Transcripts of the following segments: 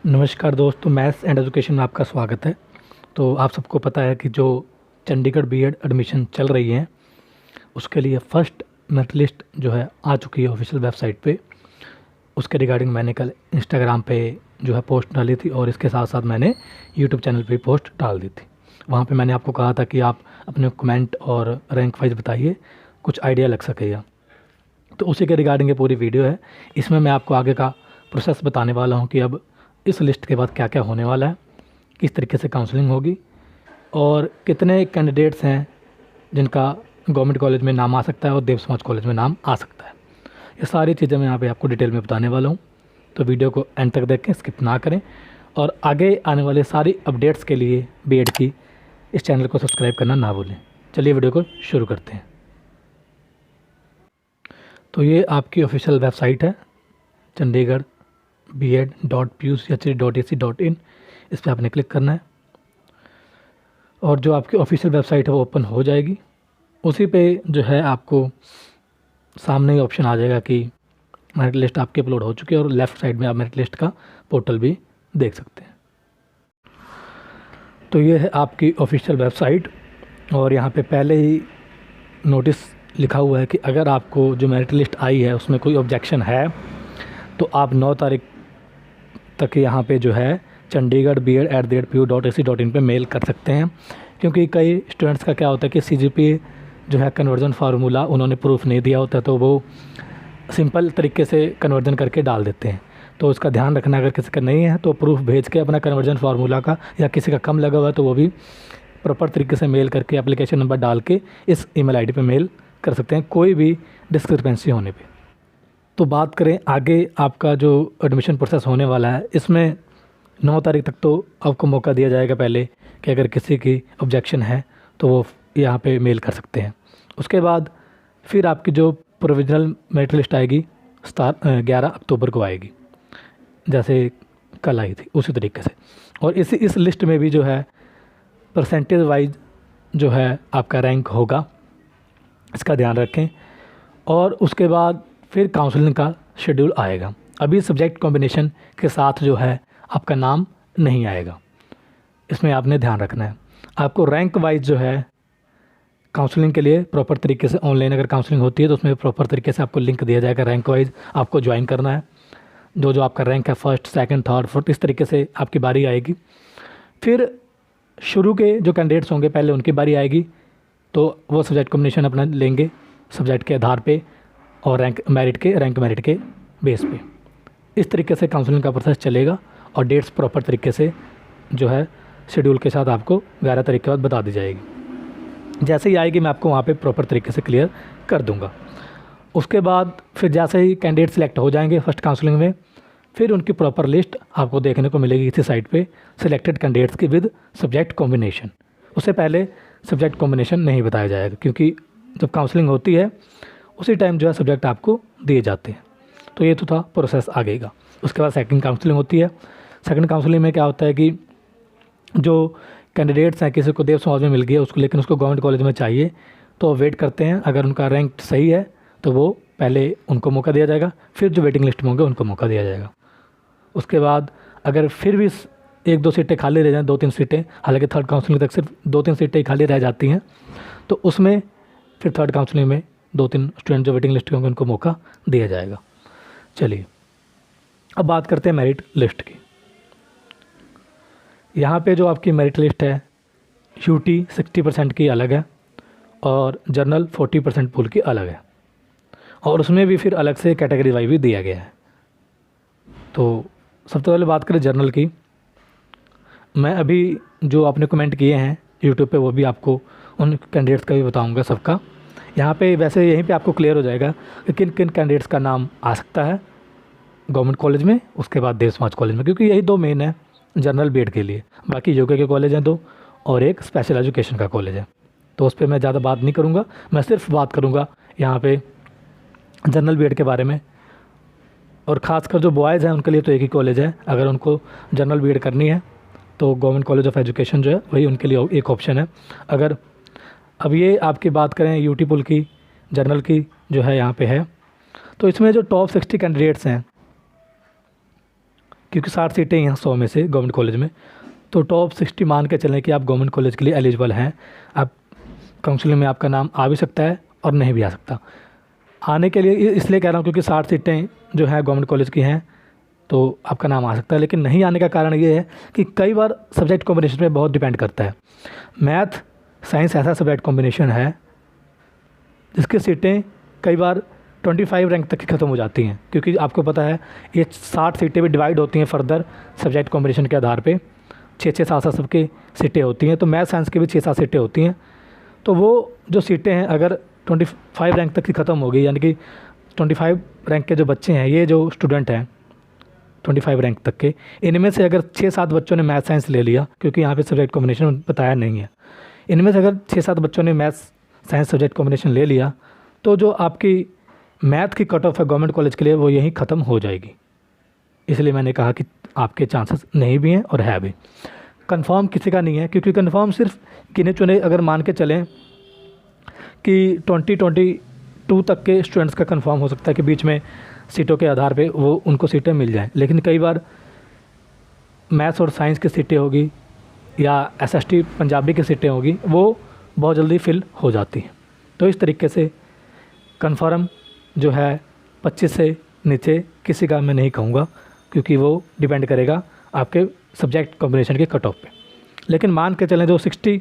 नमस्कार दोस्तों, maths and education में आपका स्वागत है। तो आप सबको पता है कि जो चंडीगढ़ बीएड एडमिशन चल रही है उसके लिए फ़र्स्ट मेरिट लिस्ट जो है आ चुकी है ऑफिशियल वेबसाइट पे। उसके रिगार्डिंग मैंने कल इंस्टाग्राम पे जो है पोस्ट डाली थी और इसके साथ साथ मैंने यूट्यूब चैनल पे पोस्ट डाल दी थी। वहाँ पे मैंने आपको कहा था कि आप अपने कमेंट और रैंक वाइज बताइए, कुछ आइडिया लग सकेगा। तो उसी के रिगार्डिंग ये पूरी वीडियो है। इसमें मैं आपको आगे का प्रोसेस बताने वाला हूँ कि अब इस लिस्ट के बाद क्या क्या होने वाला है, किस तरीके से काउंसलिंग होगी और कितने कैंडिडेट्स हैं जिनका गवर्नमेंट कॉलेज में नाम आ सकता है और देव समाज कॉलेज में नाम आ सकता है। ये सारी चीज़ें मैं यहाँ पे आपको डिटेल में बताने वाला हूँ। तो वीडियो को एंड तक देखें, स्किप ना करें और आगे आने वाले सारी अपडेट्स के लिए बीएड की इस चैनल को सब्सक्राइब करना ना भूलें। चलिए वीडियो को शुरू करते हैं। तो ये आपकी ऑफिशियल वेबसाइट है चंडीगढ़ BEd.PUCHD.AC.in। इस पर आपने क्लिक करना है और जो आपकी ऑफिशियल वेबसाइट है वो ओपन हो जाएगी। उसी पे जो है आपको सामने ही ऑप्शन आ जाएगा कि मेरिट लिस्ट आपकी अपलोड हो चुकी है और लेफ़्ट साइड में आप मेरिट लिस्ट का पोर्टल भी देख सकते हैं। तो ये है आपकी ऑफिशियल वेबसाइट और यहाँ पे पहले ही नोटिस लिखा हुआ है कि अगर आपको जो मेरिट लिस्ट आई है उसमें कोई ऑब्जेक्शन है तो आप 9 तारीख तक यहाँ पे जो है चंडीगढ़ BEd@PU.AC.in पे मेल कर सकते हैं। क्योंकि कई स्टूडेंट्स का क्या होता है कि CGPA जो है कन्वर्जन फार्मूला उन्होंने प्रूफ नहीं दिया होता, तो वो सिंपल तरीके से कन्वर्जन करके डाल देते हैं। तो उसका ध्यान रखना, अगर किसी का नहीं है तो प्रूफ भेज के अपना कन्वर्जन फार्मूला का, या किसी का कम लगा हुआ है तो वो भी प्रॉपर तरीके से मेल करके एप्लीकेशन नंबर डाल के इस ईमेल आईडी पे मेल कर सकते हैं कोई भी डिस्क्रिपेंसी होने पे। तो बात करें आगे आपका जो एडमिशन प्रोसेस होने वाला है, इसमें 9 तारीख तक तो आपको मौका दिया जाएगा पहले कि अगर किसी की ऑब्जेक्शन है तो वो यहाँ पे मेल कर सकते हैं। उसके बाद फिर आपकी जो प्रोविजनल मेरिट लिस्ट आएगी 11 अक्टूबर को आएगी, जैसे कल आई थी उसी तरीके से। और इस लिस्ट में भी जो है परसेंटेज वाइज जो है आपका रैंक होगा, इसका ध्यान रखें। और उसके बाद फिर काउंसलिंग का शेड्यूल आएगा। अभी सब्जेक्ट कॉम्बिनेशन के साथ जो है आपका नाम नहीं आएगा, इसमें आपने ध्यान रखना है। आपको रैंक वाइज जो है काउंसलिंग के लिए प्रॉपर तरीके से ऑनलाइन अगर काउंसलिंग होती है तो उसमें प्रॉपर तरीके से आपको लिंक दिया जाएगा। रैंक वाइज आपको ज्वाइन करना है, जो आपका रैंक है फर्स्ट, सेकंड, थर्ड, फोर्थ, इस तरीके से आपकी बारी आएगी। फिर शुरू के जो कैंडिडेट्स होंगे पहले उनकी बारी आएगी, तो वो सब्जेक्ट कॉम्बिनेशन अपना लेंगे सब्जेक्ट के आधार पे और रैंक मेरिट के बेस पे। इस तरीके से काउंसलिंग का प्रोसेस चलेगा और डेट्स प्रॉपर तरीके से जो है शेड्यूल के साथ आपको 11 तारीख के बाद बता दी जाएगी। जैसे ही आएगी मैं आपको वहाँ पे प्रॉपर तरीके से क्लियर कर दूँगा। उसके बाद फिर जैसे ही कैंडिडेट सिलेक्ट हो जाएंगे फर्स्ट काउंसलिंग में, फिर उनकी प्रॉपर लिस्ट आपको देखने को मिलेगी इसी साइट पे, सिलेक्टेड कैंडिडेट्स की विद सब्जेक्ट कॉम्बिनेशन। उससे पहले सब्जेक्ट कॉम्बिनेशन नहीं बताया जाएगा, क्योंकि जब काउंसलिंग होती है उसी टाइम जो है सब्जेक्ट आपको दिए जाते हैं। तो ये तो था प्रोसेस आगे का। उसके बाद सेकंड काउंसलिंग होती है। सेकंड काउंसलिंग में क्या होता है कि जो कैंडिडेट्स हैं, किसी को देव समाज में मिल गया उसको, लेकिन उसको गवर्नमेंट कॉलेज में चाहिए, तो वेट करते हैं। अगर उनका रैंक सही है तो वो पहले उनको मौका दिया जाएगा, फिर जो वेटिंग लिस्ट में होंगे उनको मौका दिया जाएगा। उसके बाद अगर फिर भी 1-2 सीटें खाली रह जाएँ, 2-3 सीटें, हालांकि थर्ड काउंसलिंग तक सिर्फ 2-3 सीटें ही खाली रह जाती हैं, तो उसमें फिर थर्ड काउंसलिंग में 2-3 स्टूडेंट जो वेटिंग लिस्ट के होंगे उनको मौका दिया जाएगा। चलिए अब बात करते हैं मेरिट लिस्ट की। यहाँ पे जो आपकी मेरिट लिस्ट है UT 60% की अलग है और जर्नल 40% पूल की अलग है, और उसमें भी फिर अलग से कैटेगरी वाइज भी दिया गया है। तो सबसे पहले बात करें जर्नल की। मैं अभी जो आपने कमेंट किए हैं यूट्यूब पे वो भी आपको उन कैंडिडेट्स का भी बताऊंगा सबका। यहाँ पे वैसे यहीं पे आपको क्लियर हो जाएगा कि किन किन कैंडिडेट्स का नाम आ सकता है गवर्नमेंट कॉलेज में, उसके बाद देव समाज कॉलेज में, क्योंकि यही 2 मेन है जनरल बीएड के लिए। बाकी योगा के कॉलेज हैं 2 और एक स्पेशल एजुकेशन का कॉलेज है। तो उस पर मैं ज़्यादा बात नहीं करूँगा, मैं सिर्फ बात करूँगा यहाँ पे जनरल बीएड के बारे में। और ख़ासकर जो बॉयज़ हैं उनके लिए तो एक ही कॉलेज है, अगर उनको जनरल बीएड करनी है तो गवर्नमेंट कॉलेज ऑफ एजुकेशन जो है वही उनके लिए एक ऑप्शन है। अगर अब ये आपकी बात करें यूटी पुल की, जनरल की जो है यहाँ पे है, तो इसमें जो टॉप 60 कैंडिडेट्स हैं क्योंकि 60 सीटें हैं 100 में से गवर्नमेंट कॉलेज में, तो टॉप 60 मान के चलें कि आप गवर्नमेंट कॉलेज के लिए एलिजिबल हैं। आप काउंसलिंग में आपका नाम आ भी सकता है और नहीं भी आ सकता। आने के लिए इसलिए कह रहा हूँ क्योंकि 60 सीटें जो हैं गवर्नमेंट कॉलेज की हैं, तो आपका नाम आ सकता है। लेकिन नहीं आने का कारण ये है कि कई बार सब्जेक्ट कॉम्बिनेशन पे बहुत डिपेंड करता है। मैथ साइंस ऐसा सब्जेक्ट कॉम्बिनेशन है जिसकी सीटें कई बार 25 रैंक तक की ख़त्म हो जाती हैं, क्योंकि आपको पता है ये 60 सीटें भी डिवाइड होती हैं फर्दर सब्जेक्ट कॉम्बिनेशन के आधार पे। 6-6 7-7 सबकी सीटें होती हैं, तो मैथ साइंस की भी 6-7 सीटें होती हैं। तो वो जो सीटें हैं अगर 25 रैंक तक की ख़त्म हो गई, यानी कि 25 रैंक के जो बच्चे हैं, ये जो स्टूडेंट हैं 25 रैंक तक के, इनमें से अगर 6-7 बच्चों ने मैथ साइंस ले लिया, क्योंकि यहाँ पे सब्जेक्ट कॉम्बिनेशन बताया नहीं है, इनमें से अगर 6-7 बच्चों ने मैथ साइंस सब्जेक्ट कॉम्बिनेशन ले लिया, तो जो आपकी मैथ की कट ऑफ है गवर्नमेंट कॉलेज के लिए वो यहीं ख़त्म हो जाएगी। इसलिए मैंने कहा कि आपके चांसेस नहीं भी हैं और है भी। कंफर्म किसी का नहीं है, क्योंकि कंफर्म सिर्फ गिने चुने अगर मान के चलें कि 2022 तक के स्टूडेंट्स का कंफर्म हो सकता है कि बीच में सीटों के आधार पे वो उनको सीटें मिल जाएं। लेकिन कई बार मैथ्स और साइंस की सीटें होगी या एसएसटी पंजाबी की सीटें होगी, वो बहुत जल्दी फिल हो जाती हैं। तो इस तरीके से कंफर्म जो है 25 से नीचे किसी का मैं नहीं कहूँगा, क्योंकि वो डिपेंड करेगा आपके सब्जेक्ट कॉम्बिनेशन के कट ऑफ पे। लेकिन मान के चलें जो 60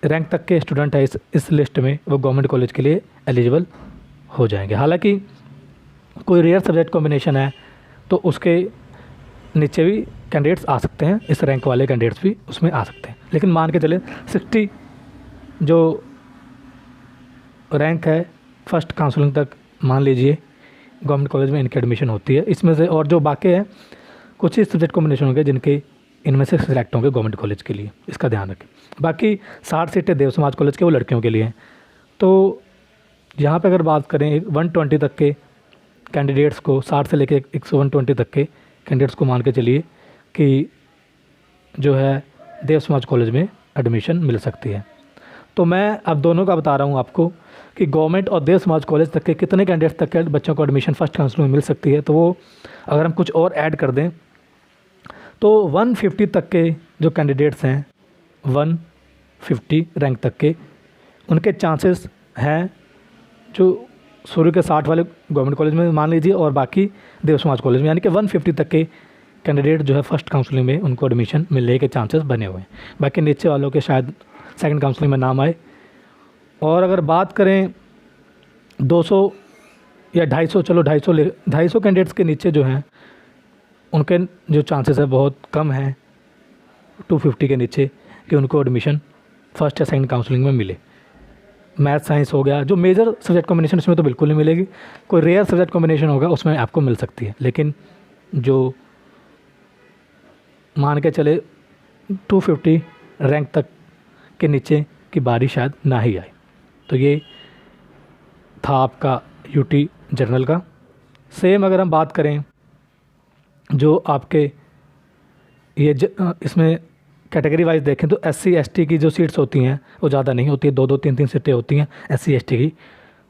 रैंक तक के स्टूडेंट है इस लिस्ट में, वो गवर्नमेंट कॉलेज के लिए एलिजिबल हो जाएंगे। हालांकि कोई रेयर सब्जेक्ट कॉम्बिनेशन है तो उसके नीचे भी कैंडिडेट्स आ सकते हैं, इस रैंक वाले कैंडिडेट्स भी उसमें आ सकते हैं। लेकिन मान के चले 60 जो रैंक है फर्स्ट काउंसलिंग तक मान लीजिए गवर्नमेंट कॉलेज में इनकी एडमिशन होती है। इसमें से और जो बाकी हैं कुछ ही सब्जेक्ट कॉम्बिनेशन होंगे जिनके इनमें से सिलेक्ट होंगे गवर्नमेंट कॉलेज के लिए, इसका ध्यान रखें। बाकी 60 सीटें देव समाज कॉलेज के वो लड़कियों के लिए हैं। तो यहाँ पे अगर बात करें 120 तक के कैंडिडेट्स को, 60 से लेकर 120 तक के कैंडिडेट्स को मान के चलिए कि जो है देव समाज कॉलेज में एडमिशन मिल सकती है। तो मैं अब दोनों का बता रहा हूँ आपको कि गवर्नमेंट और देव समाज कॉलेज तक के कितने कैंडिडेट्स तक के बच्चों को एडमिशन फर्स्ट काउंसलिंग में मिल सकती है। तो वो अगर हम कुछ और ऐड कर दें तो 150 तक के जो कैंडिडेट्स हैं 150 रैंक तक के, उनके चांसेस हैं जो शुरू के 60 वाले गवर्नमेंट कॉलेज में मान लीजिए और बाकी देव समाज कॉलेज में, यानी कि 150 तक के कैंडिडेट जो है फर्स्ट काउंसलिंग में उनको एडमिशन मिलने के चांसेस बने हुए हैं। बाकी नीचे वालों के शायद सेकंड काउंसलिंग में नाम आए। और अगर बात करें 200 या 250, चलो 250 कैंडिडेट्स के नीचे जो हैं उनके जो चांसेस है बहुत कम हैं 250 के नीचे कि उनको एडमिशन फर्स्ट या सेकंड काउंसलिंग में मिले। मैथ साइंस हो गया, जो मेजर सब्जेक्ट कॉम्बिनेशन उसमें तो बिल्कुल नहीं मिलेगी। कोई रेयर सब्जेक्ट कॉम्बिनेशन होगा उसमें आपको मिल सकती है, लेकिन जो मान के चले 250 रैंक तक के नीचे की बारी शायद ना ही आए। तो ये था आपका यूटी जर्नल का। सेम अगर हम बात करें जो आपके ये इसमें कैटेगरी वाइज देखें तो SC ST की जो सीट्स होती हैं वो ज़्यादा नहीं होती है, 2-2 3-3 सीटें होती हैं SC ST की।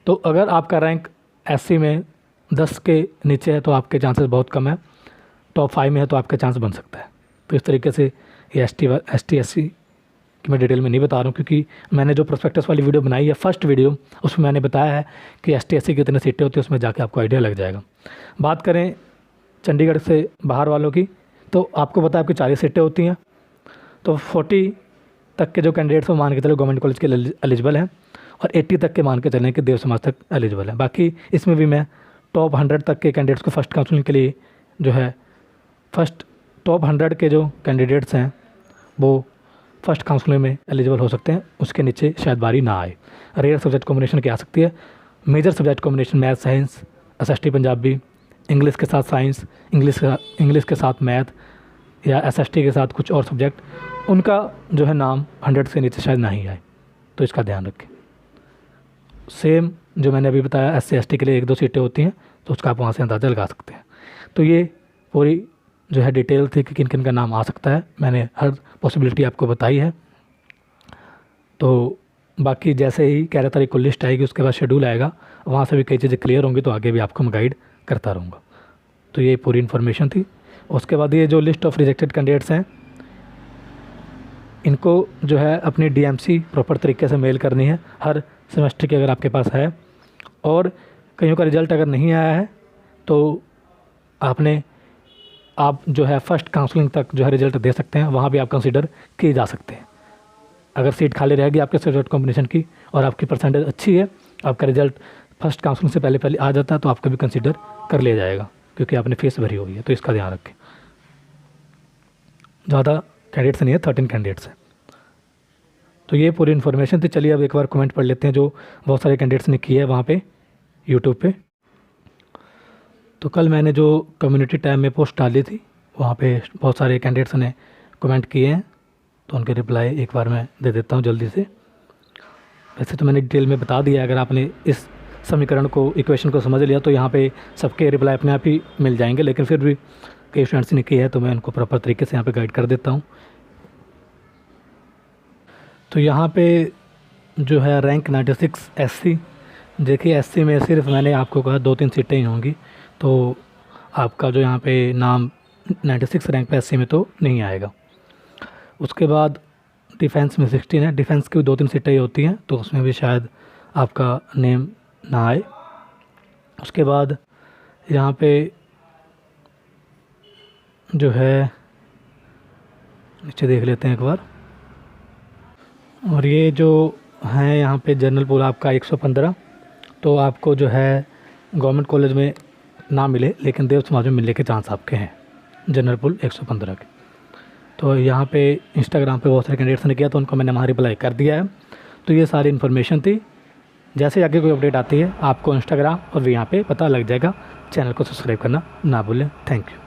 तो अगर आपका रैंक SC में 10 के नीचे है तो आपके चांसेस बहुत कम है, टॉप 5 में है तो आपका चांस बन सकता है। तो इस तरीके से ये ST SC कि मैं डिटेल में नहीं बता रहा हूँ, क्योंकि मैंने जो प्रोस्पेक्टस वाली वीडियो बनाई है फर्स्ट वीडियो, उसमें मैंने बताया है कि ST SC कितने सीटें होती है, उसमें जाके आपको आइडिया लग जाएगा। बात करें चंडीगढ़ से बाहर वालों की, तो आपको पता है आपकी 40 सीटें होती हैं। तो 40 तक के जो कैंडिडेट्स वो मान के चलो गवर्नमेंट कॉलेज के एलिजिबल हैं और 80 तक के मान के चलें कि देव समाज तक एलिजिबल है। बाकी इसमें भी मैं टॉप 100 तक के कैंडिडेट्स को फर्स्ट काउंसलिंग के लिए जो है फर्स्ट टॉप 100 के जो कैंडिडेट्स हैं वो फर्स्ट काउंसलिंग में एलिजिबल हो सकते हैं, उसके नीचे शायद बारी ना आए। रेयर सब्जेक्ट कॉम्बिनेशन की आ सकती है, major subject combination math science, SST Punjabi, English के साथ साइंस, इंग्लिश के साथ मैथ या SST के साथ कुछ और सब्जेक्ट, उनका जो है नाम 100 से नीचे शायद नहीं आए। तो इसका ध्यान रखें। सेम जो मैंने अभी बताया SC ST के लिए 1-2 सीटें होती हैं, तो उसका आप वहाँ से अंदाज़ा लगा सकते हैं। तो ये पूरी जो है डिटेल थी कि किन किन का नाम आ सकता है, मैंने हर पॉसिबिलिटी आपको बताई है। तो बाकी जैसे ही 11 तारीख को लिस्ट आएगी उसके बाद शेड्यूल आएगा, वहाँ से भी कई चीज़ें क्लियर होंगी, तो आगे भी आपको मैं गाइड करता रहूँगा। तो ये पूरी इन्फॉर्मेशन थी। उसके बाद ये जो लिस्ट ऑफ रिजेक्टेड कैंडिडेट्स हैं, इनको जो है अपनी डीएमसी प्रॉपर तरीके से मेल करनी है हर सेमेस्टर की, अगर आपके पास है। और कईयों का रिज़ल्ट अगर नहीं आया है तो आप जो है फर्स्ट काउंसलिंग तक जो है रिज़ल्ट दे सकते हैं, वहाँ भी आप कंसीडर किए जा सकते हैं। अगर सीट खाली रहेगी आपके सब्जेक्ट कॉम्बिनेशन की और आपकी परसेंटेज अच्छी है, आपका रिज़ल्ट फर्स्ट काउंसलिंग से पहले आ जाता है, तो आपका भी कंसीडर कर लिया जाएगा, क्योंकि आपने फीस भरी हुई है। तो इसका ध्यान रखें। ज़्यादा कैंडिडेट्स नहीं है, 13 कैंडिडेट्स हैं। तो ये पूरी इन्फॉर्मेशन थी। चलिए अब एक बार कमेंट पढ़ लेते हैं जो बहुत सारे कैंडिडेट्स ने की है वहाँ पे यूट्यूब पे। तो कल मैंने जो कम्युनिटी टैब में पोस्ट डाली थी, वहाँ पे बहुत सारे कैंडिडेट्स ने कमेंट किए हैं, तो उनके रिप्लाई एक बार मैं दे देता हूँ जल्दी से। वैसे तो मैंने डिटेल में बता दिया, अगर आपने इस समीकरण को, इक्वेशन को समझ लिया तो यहाँ पे सबके रिप्लाई अपने आप ही मिल जाएंगे, लेकिन फिर भी कई स्टूडेंट्स ने की है तो मैं उनको प्रॉपर तरीके से यहाँ पे गाइड कर देता हूँ। तो यहाँ पे जो है रैंक 96 SC, देखिए SC में सिर्फ मैंने आपको कहा 2-3 सीटें ही होंगी, तो आपका जो यहाँ पे नाम 96 रैंक पे SC में तो नहीं आएगा। उसके बाद डिफेंस में 16 है, डिफेंस की 2-3 सीटें ही होती हैं, तो उसमें भी शायद आपका नेम ना आए। उसके बाद यहाँ पे जो है नीचे देख लेते हैं एक बार, और ये जो है यहाँ पे जनरल पूल आपका 115, तो आपको जो है गवर्नमेंट कॉलेज में ना मिले, लेकिन देव समाज में मिलने के चांस आपके हैं जनरल पूल 115 के। तो यहाँ पे इंस्टाग्राम पे बहुत सारे कैंडिडेट्स ने किया, तो उनको मैंने वहाँ रिप्लाई कर दिया है। तो ये सारी इन्फॉर्मेशन थी। जैसे आगे कोई अपडेट आती है आपको इंस्टाग्राम और यहाँ पे पता लग जाएगा। चैनल को सब्सक्राइब करना ना भूलें। Thank you.